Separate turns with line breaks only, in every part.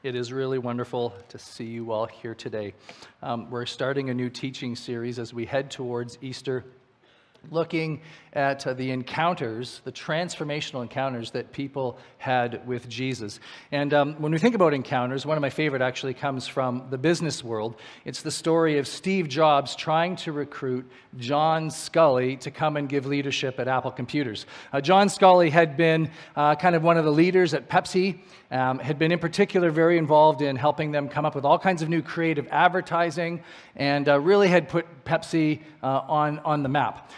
It is really wonderful to see you all here today. We're starting a new teaching series as we head towards Easter, looking at the encounters, the transformational encounters that people had with Jesus. And when we think about encounters, one of my favorite actually comes from the business world. It's the story of Steve Jobs trying to recruit John Sculley to come and give leadership at Apple Computers. John Sculley had been kind of one of the leaders at Pepsi, had been in particular very involved in helping them come up with all kinds of new creative advertising, and really had put Pepsi on the map.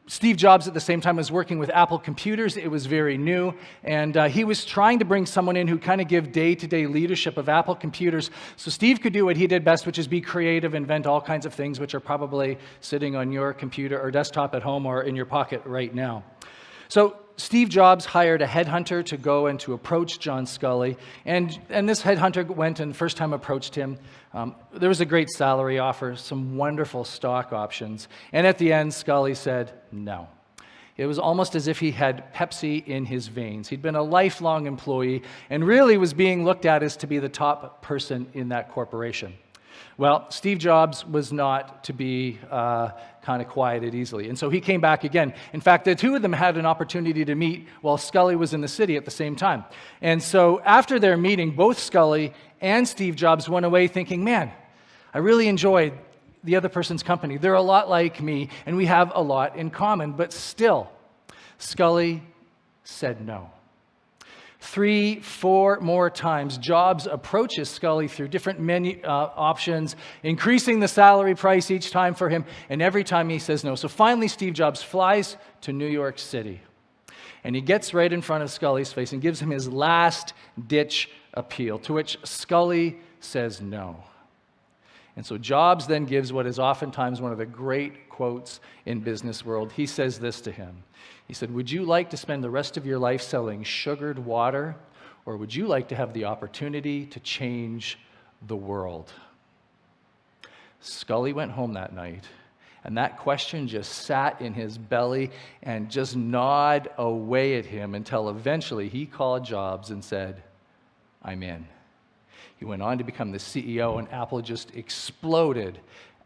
Steve Jobs at the same time was working with Apple Computers. It was very new, and he was trying to bring someone in who kind of give day-to-day leadership of Apple Computers so Steve could do what he did best, which is be creative, invent all kinds of things which are probably sitting on your computer or desktop at home or in your pocket right now. So Steve Jobs hired a headhunter to go and to approach John Sculley, and this headhunter went and first time approached him. There was a great salary offer, some wonderful stock options, and at the end, Sculley said no. It was almost as if he had Pepsi in his veins. He'd been a lifelong employee and really was being looked at as to be the top person in that corporation. Well, Steve Jobs was not to be kind of quieted easily, and so he came back again. In fact, the two of them had an opportunity to meet while Sculley was in the city at the same time. And so after their meeting, both Sculley and Steve Jobs went away thinking, man, I really enjoyed the other person's company. They're a lot like me, and we have a lot in common. But still, Sculley said no. 3, 4 more times, Jobs approaches Sculley through different menu options, increasing the salary price each time for him, and every time he says no. So finally, Steve Jobs flies to New York City, and he gets right in front of Sculley's face and gives him his last-ditch appeal, to which Sculley says no. And so Jobs then gives what is oftentimes one of the great quotes in business world. He says this to him. He said, "Would you like to spend the rest of your life selling sugared water, or would you like to have the opportunity to change the world?" Sculley went home that night, and that question just sat in his belly and just gnawed away at him until eventually he called Jobs and said, "I'm in." He went on to become the CEO, and Apple just exploded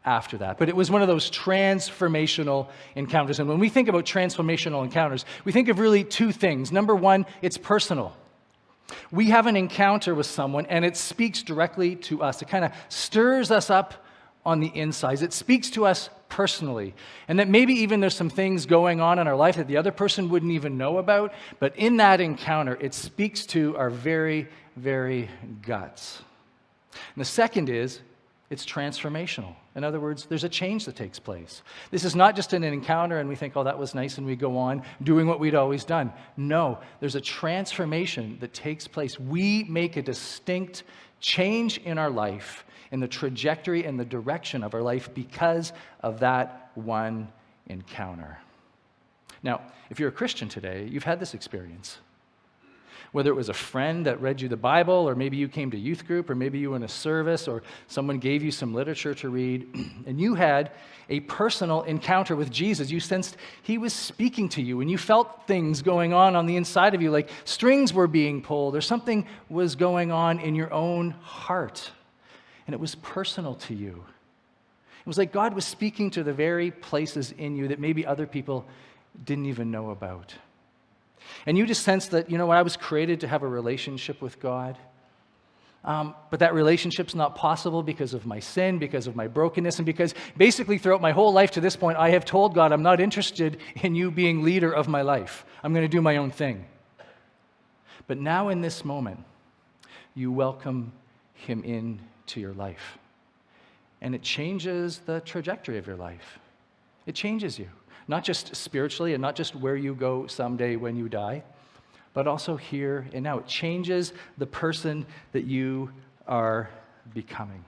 after that. But it was one of those transformational encounters. And when we think about transformational encounters, we think of really two things. Number one, it's personal. We have an encounter with someone, and it speaks directly to us. It kind of stirs us up on the insides. It speaks to us personally. And that maybe even there's some things going on in our life that the other person wouldn't even know about. But in that encounter, it speaks to our very, very guts. And the second is, it's transformational. In other words, there's a change that takes place. This is not just an encounter and we think, oh, that was nice, and we go on doing what we'd always done. No, there's a transformation that takes place. We make a distinct change in our life, in the trajectory and the direction of our life because of that one encounter. Now, if you're a Christian today, you've had this experience. Whether it was a friend that read you the Bible, or maybe you came to youth group, or maybe you were in a service, or someone gave you some literature to read, and you had a personal encounter with Jesus. You sensed he was speaking to you, and you felt things going on the inside of you, like strings were being pulled, or something was going on in your own heart, and it was personal to you. It was like God was speaking to the very places in you that maybe other people didn't even know about. And you just sense that, I was created to have a relationship with God, but that relationship's not possible because of my sin, because of my brokenness, and because basically throughout my whole life to this point, I have told God, I'm not interested in you being leader of my life. I'm going to do my own thing. But now in this moment, you welcome him into your life. And it changes the trajectory of your life. It changes you. Not just spiritually and not just where you go someday when you die, but also here and now. It changes the person that you are becoming.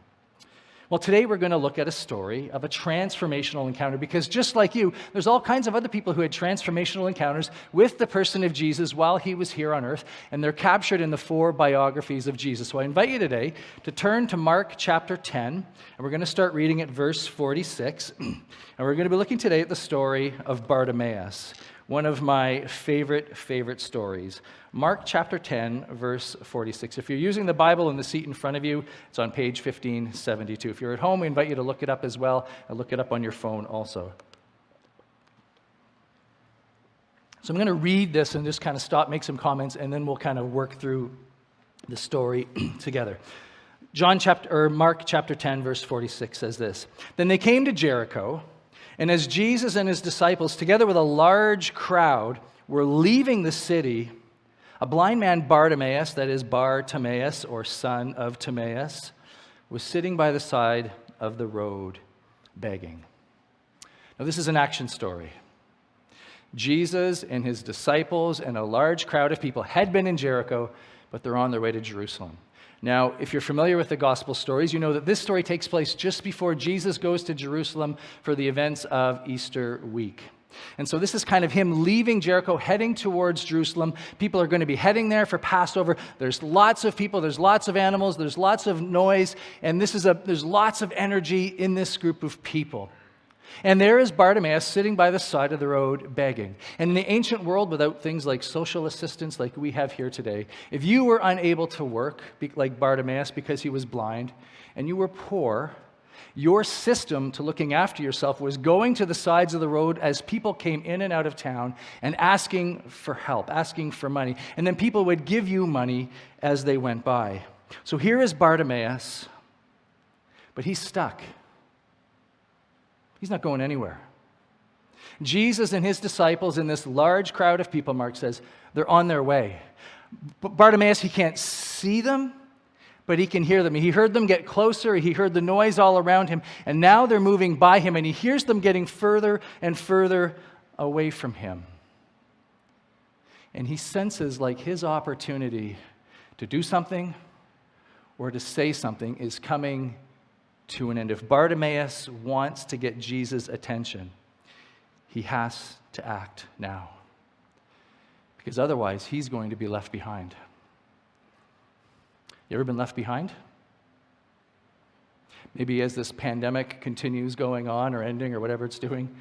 Well, today we're going to look at a story of a transformational encounter because just like you, there's all kinds of other people who had transformational encounters with the person of Jesus while he was here on earth, and they're captured in the 4 biographies of Jesus. So I invite you today to turn to Mark chapter 10, and we're going to start reading at verse 46, and we're going to be looking today at the story of Bartimaeus, One of my favorite stories. Mark chapter 10, verse 46. If you're using the Bible in the seat in front of you, it's on page 1572. If you're at home, we invite you to look it up as well, and look it up on your phone also. So I'm going to read this and just kind of stop, make some comments, and then we'll kind of work through the story together. Mark chapter 10, verse 46 says this. Then they came to Jericho, and as Jesus and his disciples, together with a large crowd, were leaving the city, a blind man, Bartimaeus, that is Bartimaeus, or son of Timaeus, was sitting by the side of the road begging. Now, this is an action story. Jesus and his disciples and a large crowd of people had been in Jericho, but they're on their way to Jerusalem. Now, if you're familiar with the gospel stories, you know that this story takes place just before Jesus goes to Jerusalem for the events of Easter week. And so this is kind of him leaving Jericho, heading towards Jerusalem. People are going to be heading there for Passover. There's lots of people, there's lots of animals, there's lots of noise, and there's lots of energy in this group of people. And there is Bartimaeus sitting by the side of the road begging. And in the ancient world, without things like social assistance like we have here today, if you were unable to work, like Bartimaeus because he was blind, and you were poor, your system to looking after yourself was going to the sides of the road as people came in and out of town and asking for help, asking for money. And then people would give you money as they went by. So here is Bartimaeus, but he's stuck. He's not going anywhere. Jesus and his disciples and this large crowd of people, Mark says, they're on their way. Bartimaeus, he can't see them, but he can hear them. He heard them get closer. He heard the noise all around him, and now they're moving by him, and he hears them getting further and further away from him. And he senses like his opportunity to do something or to say something is coming to an end. If Bartimaeus wants to get Jesus' attention, he has to act now, because otherwise he's going to be left behind. You ever been left behind? Maybe as this pandemic continues going on or ending or whatever it's doing,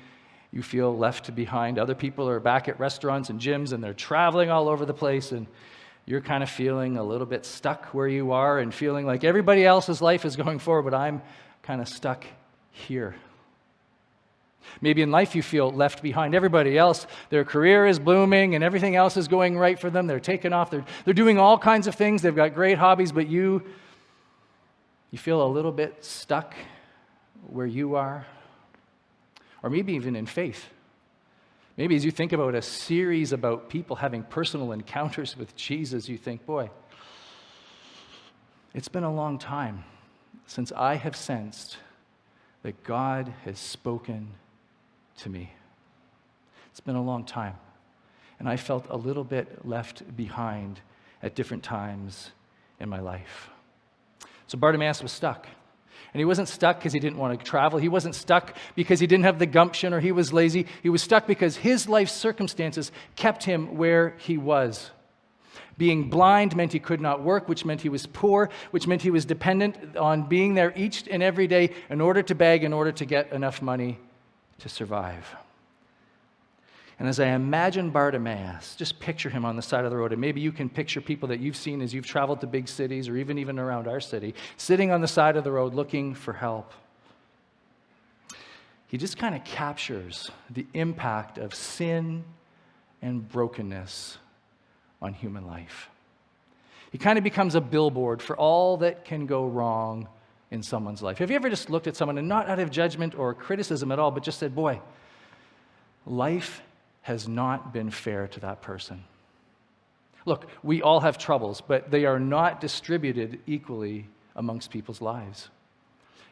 you feel left behind. Other people are back at restaurants and gyms and they're traveling all over the place, and you're kind of feeling a little bit stuck where you are and feeling like everybody else's life is going forward, but I'm kind of stuck here. Maybe in life you feel left behind. Everybody else, their career is blooming and everything else is going right for them. They're taking off. They're doing all kinds of things. They've got great hobbies, but you feel a little bit stuck where you are. Or maybe even in faith. Maybe as you think about a series about people having personal encounters with Jesus, you think, boy, it's been a long time since I have sensed that God has spoken to me. It's been a long time. And I felt a little bit left behind at different times in my life. So Bartimaeus was stuck. And he wasn't stuck because he didn't want to travel. He wasn't stuck because he didn't have the gumption or he was lazy. He was stuck because his life circumstances kept him where he was. Being blind meant he could not work, which meant he was poor, which meant he was dependent on being there each and every day in order to beg, in order to get enough money to survive. And as I imagine Bartimaeus, just picture him on the side of the road, and maybe you can picture people that you've seen as you've traveled to big cities or even around our city, sitting on the side of the road looking for help. He just kind of captures the impact of sin and brokenness on human life. He kind of becomes a billboard for all that can go wrong in someone's life. Have you ever just looked at someone and not out of judgment or criticism at all, but just said, boy, life has not been fair to that person. Look, we all have troubles, but they are not distributed equally amongst people's lives.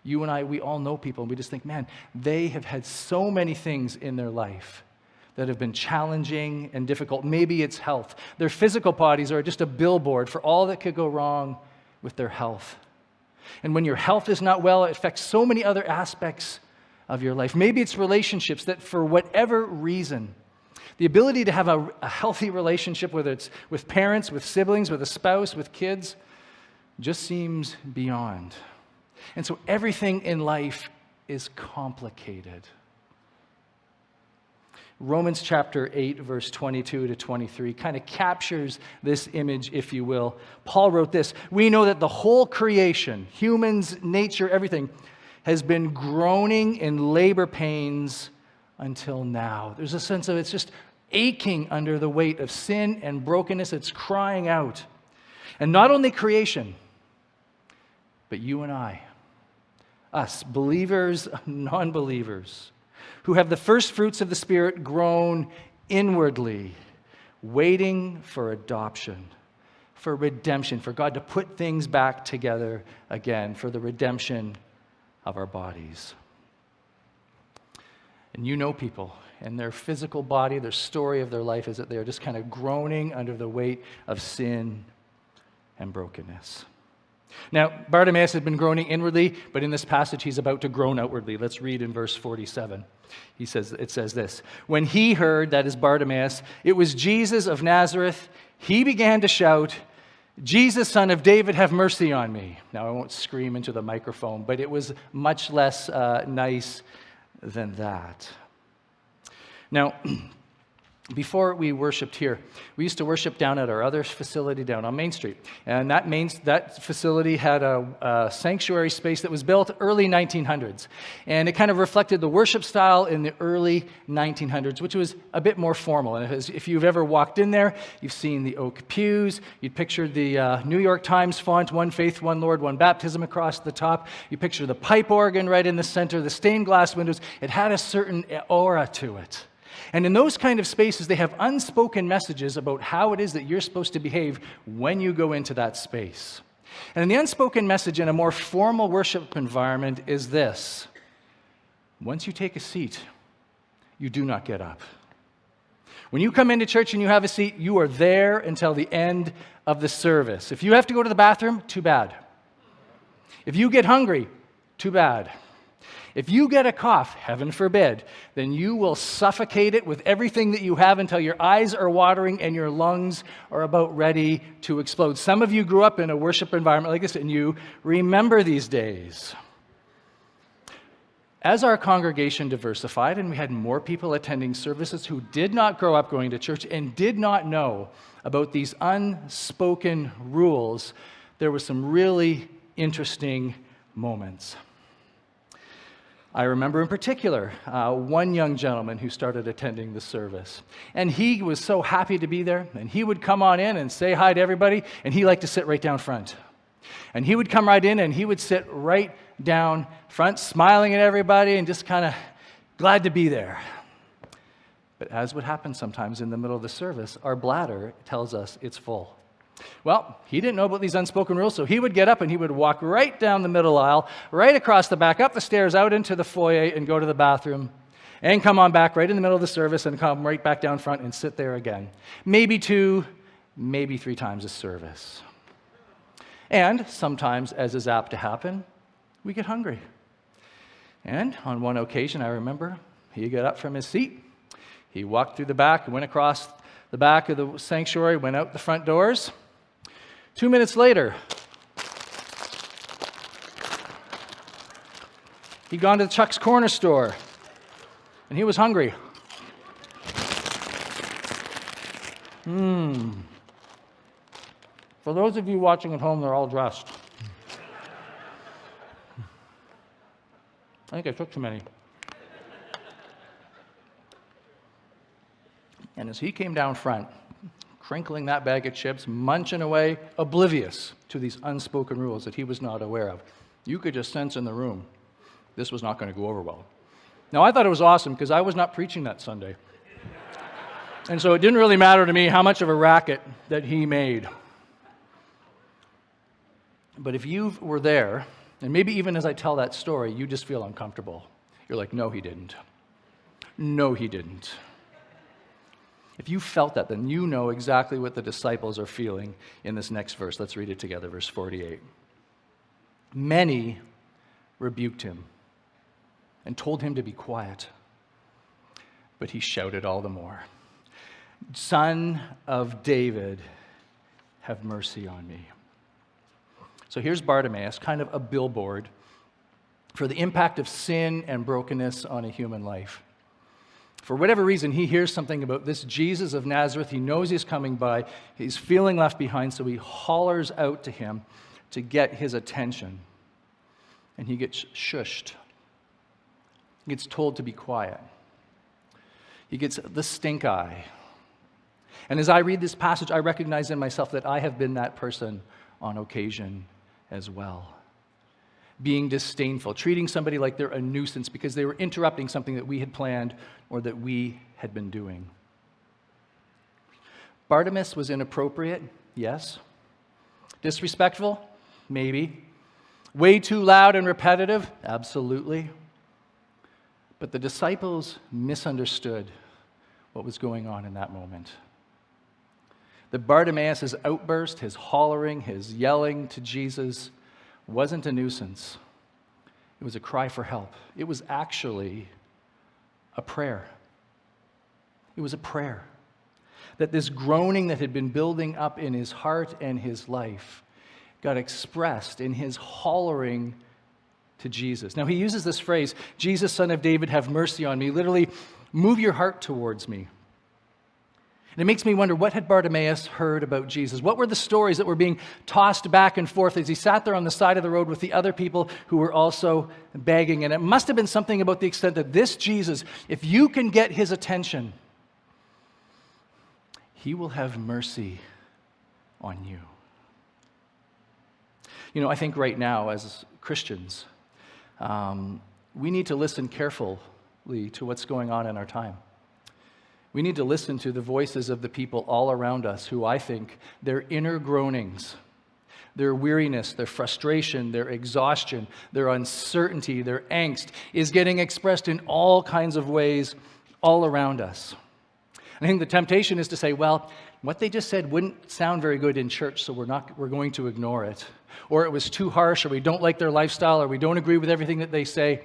You and I, we all know people, and we just think, man, they have had so many things in their life that have been challenging and difficult. Maybe it's health. Their physical bodies are just a billboard for all that could go wrong with their health. And when your health is not well, it affects so many other aspects of your life. Maybe it's relationships that for whatever reason, the ability to have a healthy relationship, whether it's with parents, with siblings, with a spouse, with kids, just seems beyond. And so everything in life is complicated. Romans chapter 8, verse 22 to 23 kind of captures this image, if you will. Paul wrote this: "We know that the whole creation, humans, nature, everything, has been groaning in labor pains until now." There's a sense of it's just aching under the weight of sin and brokenness. It's crying out. And not only creation, but you and I, us, believers, non-believers, who have the first fruits of the Spirit, groan inwardly, waiting for adoption, for redemption, for God to put things back together again, for the redemption of our bodies. And you know people, and their physical body, their story of their life is that they are just kind of groaning under the weight of sin and brokenness. Now, Bartimaeus had been groaning inwardly, but in this passage he's about to groan outwardly. Let's read in verse 47. It says this: "When he heard," that is Bartimaeus, "it was Jesus of Nazareth, he began to shout, 'Jesus, son of David, have mercy on me.'" Now, I won't scream into the microphone, but it was much less nice than that. Now, before we worshiped here, we used to worship down at our other facility down on Main Street. And that facility had a sanctuary space that was built early 1900s. And it kind of reflected the worship style in the early 1900s, which was a bit more formal. And if you've ever walked in there, you've seen the oak pews. You'd picture the New York Times font, "One faith, one Lord, one baptism" across the top. You picture the pipe organ right in the center, the stained glass windows. It had a certain aura to it. And in those kind of spaces, they have unspoken messages about how it is that you're supposed to behave when you go into that space. And the unspoken message in a more formal worship environment is this: once you take a seat, you do not get up. When you come into church and you have a seat, you are there until the end of the service. If you have to go to the bathroom, too bad. If you get hungry, too bad. If you get a cough, heaven forbid, then you will suffocate it with everything that you have until your eyes are watering and your lungs are about ready to explode. Some of you grew up in a worship environment like this, and you remember these days. As our congregation diversified and we had more people attending services who did not grow up going to church and did not know about these unspoken rules, there were some really interesting moments. I remember in particular one young gentleman who started attending the service. And he was so happy to be there, and he would come on in and say hi to everybody, and he liked to sit right down front. And he would come right in, and he would sit right down front, smiling at everybody and just kind of glad to be there. But as would happen sometimes in the middle of the service, our bladder tells us it's full. Well, he didn't know about these unspoken rules, so he would get up and he would walk right down the middle aisle, right across the back, up the stairs, out into the foyer, and go to the bathroom, and come on back right in the middle of the service and come right back down front and sit there again. Maybe 2, maybe 3 times a service. And sometimes, as is apt to happen, we get hungry. And on one occasion, I remember, he got up from his seat, he walked through the back, went across the back of the sanctuary, went out the front doors. 2 minutes later, he'd gone to Chuck's Corner Store, and he was hungry. For those of you watching at home, they're all dressed. I think I took too many. And as he came down front, crinkling that bag of chips, munching away, oblivious to these unspoken rules that he was not aware of, you could just sense in the room, this was not going to go over well. Now, I thought it was awesome because I was not preaching that Sunday. And so it didn't really matter to me how much of a racket that he made. But if you were there, and maybe even as I tell that story, you just feel uncomfortable. You're like, no, he didn't. No, he didn't. If you felt that, then you know exactly what the disciples are feeling in this next verse. Let's read it together, verse 48. Many rebuked him and told him to be quiet, but he shouted all the more, "Son of David, have mercy on me." So here's Bartimaeus, kind of a billboard for the impact of sin and brokenness on a human life. For whatever reason, he hears something about this Jesus of Nazareth. He knows he's coming by. He's feeling left behind, so he hollers out to him to get his attention. And he gets shushed. He gets told to be quiet. He gets the stink eye. And as I read this passage, I recognize in myself that I have been that person on occasion as well. Being disdainful, treating somebody like they're a nuisance because they were interrupting something that we had planned or that we had been doing. Bartimaeus was inappropriate, yes. Disrespectful, maybe. Way too loud and repetitive, absolutely. But the disciples misunderstood what was going on in that moment. That Bartimaeus' outburst, his hollering, his yelling to Jesus wasn't a nuisance. It was a cry for help. It was actually a prayer. It was a prayer. That this groaning that had been building up in his heart and his life got expressed in his hollering to Jesus. Now he uses this phrase, Jesus, Son of David, have mercy on me. Literally, move your heart towards me. And it makes me wonder, what had Bartimaeus heard about Jesus? What were the stories that were being tossed back and forth as he sat there on the side of the road with the other people who were also begging? And it must have been something about the extent that this Jesus, if you can get his attention, he will have mercy on you. You know, I think right now as Christians, we need to listen carefully to what's going on in our time. We need to listen to the voices of the people all around us who I think their inner groanings, their weariness, their frustration, their exhaustion, their uncertainty, their angst is getting expressed in all kinds of ways all around us. I think the temptation is to say, well, what they just said wouldn't sound very good in church, so we're going to ignore it. Or it was too harsh, or we don't like their lifestyle, or we don't agree with everything that they say.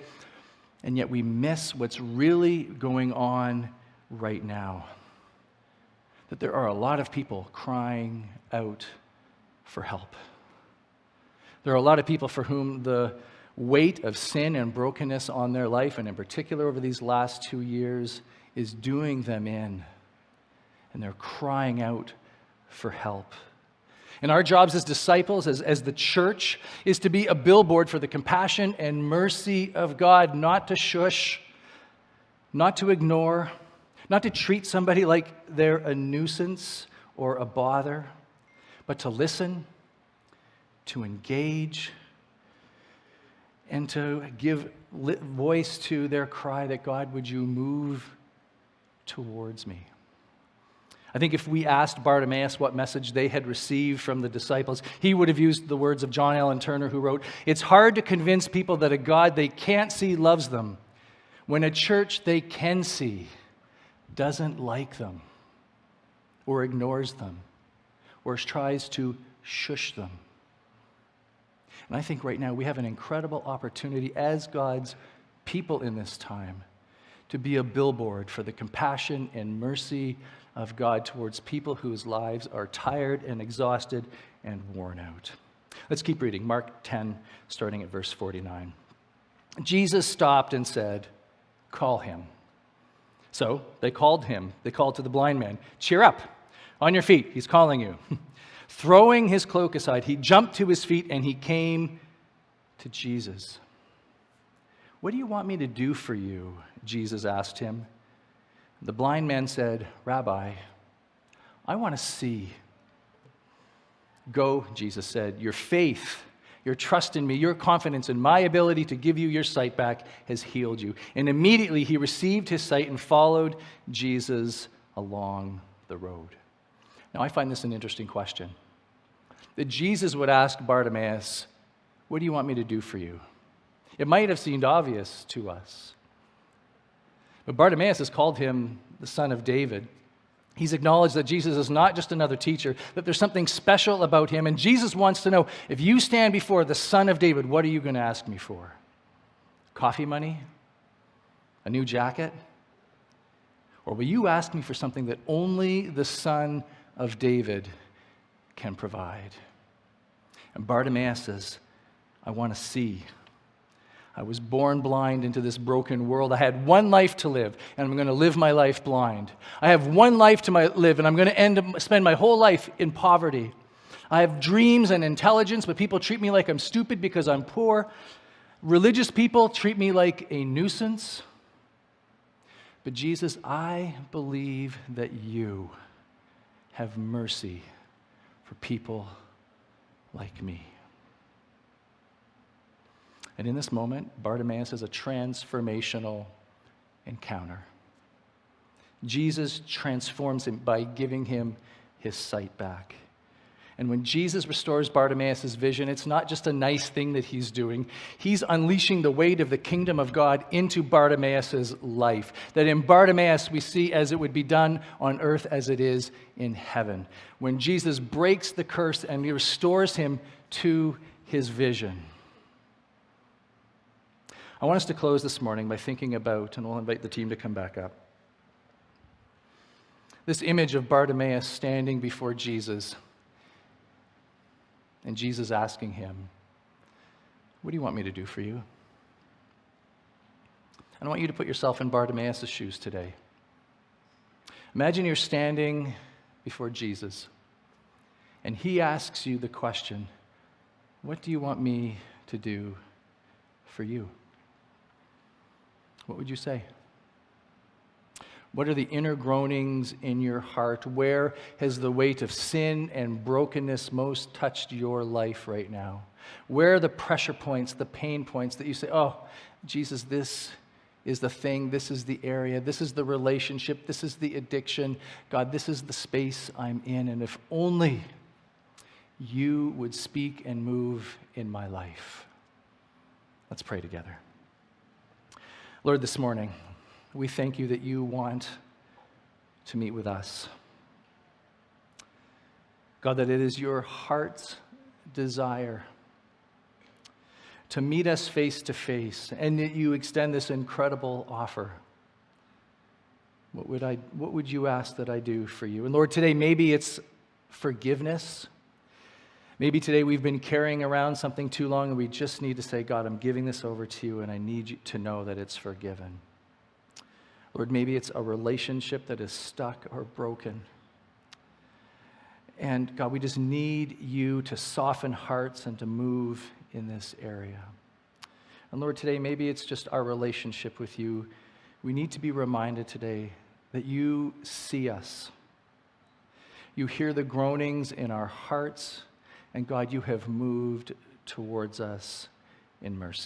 And yet we miss what's really going on right now. That there are a lot of people crying out for help. There are a lot of people for whom the weight of sin and brokenness on their life, and in particular over these last 2 years, is doing them in. And they're crying out for help. And our jobs as disciples, as the church, is to be a billboard for the compassion and mercy of God, not to shush, not to ignore, not to treat somebody like they're a nuisance or a bother, but to listen, to engage, and to give voice to their cry that, God, would you move towards me? I think if we asked Bartimaeus what message they had received from the disciples, he would have used the words of John Allen Turner, who wrote, "It's hard to convince people that a God they can't see loves them when a church they can see doesn't like them or ignores them or tries to shush them." And I think right now we have an incredible opportunity as God's people in this time to be a billboard for the compassion and mercy of God towards people whose lives are tired and exhausted and worn out. Let's keep reading. Mark 10, starting at verse 49. Jesus stopped and said, "Call him." So they called him. They called to the blind man, "Cheer up, on your feet, he's calling you." Throwing his cloak aside, he jumped to his feet and he came to Jesus. "What do you want me to do for you?" Jesus asked him. The blind man said, "Rabbi, I want to see." "Go," Jesus said. "Your faith, your trust in me, your confidence in my ability to give you your sight back has healed you." And immediately he received his sight and followed Jesus along the road. Now I find this an interesting question. That Jesus would ask Bartimaeus, "What do you want me to do for you?" It might have seemed obvious to us. But Bartimaeus has called him the Son of David. He's acknowledged that Jesus is not just another teacher, that there's something special about him. And Jesus wants to know, if you stand before the Son of David, what are you going to ask me for? Coffee money? A new jacket? Or will you ask me for something that only the Son of David can provide? And Bartimaeus says, "I want to see. I was born blind into this broken world. I had one life to live, and I'm going to live my life blind. I have one life to live, and I'm going to spend my whole life in poverty. I have dreams and intelligence, but people treat me like I'm stupid because I'm poor. Religious people treat me like a nuisance. But Jesus, I believe that you have mercy for people like me. And in this moment, Bartimaeus has a transformational encounter. Jesus transforms him by giving him his sight back. And when Jesus restores Bartimaeus' vision, it's not just a nice thing that he's doing. He's unleashing the weight of the kingdom of God into Bartimaeus' life. That in Bartimaeus we see as it would be done on earth as it is in heaven. When Jesus breaks the curse and he restores him to his vision. I want us to close this morning by thinking about, and we'll invite the team to come back up, this image of Bartimaeus standing before Jesus. And Jesus asking him, what do you want me to do for you? And I want you to put yourself in Bartimaeus' shoes today. Imagine you're standing before Jesus, and he asks you the question, what do you want me to do for you? What would you say? What are the inner groanings in your heart? Where has the weight of sin and brokenness most touched your life right now? Where are the pressure points, the pain points that you say, oh, Jesus, this is the thing, this is the area, this is the relationship, this is the addiction. God, this is the space I'm in, and if only you would speak and move in my life. Let's pray together. Lord, this morning, we thank you that you want to meet with us. God, that it is your heart's desire to meet us face to face, and that you extend this incredible offer. What would you ask that I do for you? And Lord, today maybe it's forgiveness. Maybe today we've been carrying around something too long and we just need to say, God, I'm giving this over to you and I need you to know that it's forgiven. Lord, maybe it's a relationship that is stuck or broken. And God, we just need you to soften hearts and to move in this area. And Lord, today maybe it's just our relationship with you. We need to be reminded today that you see us. You hear the groanings in our hearts. And God, you have moved towards us in mercy.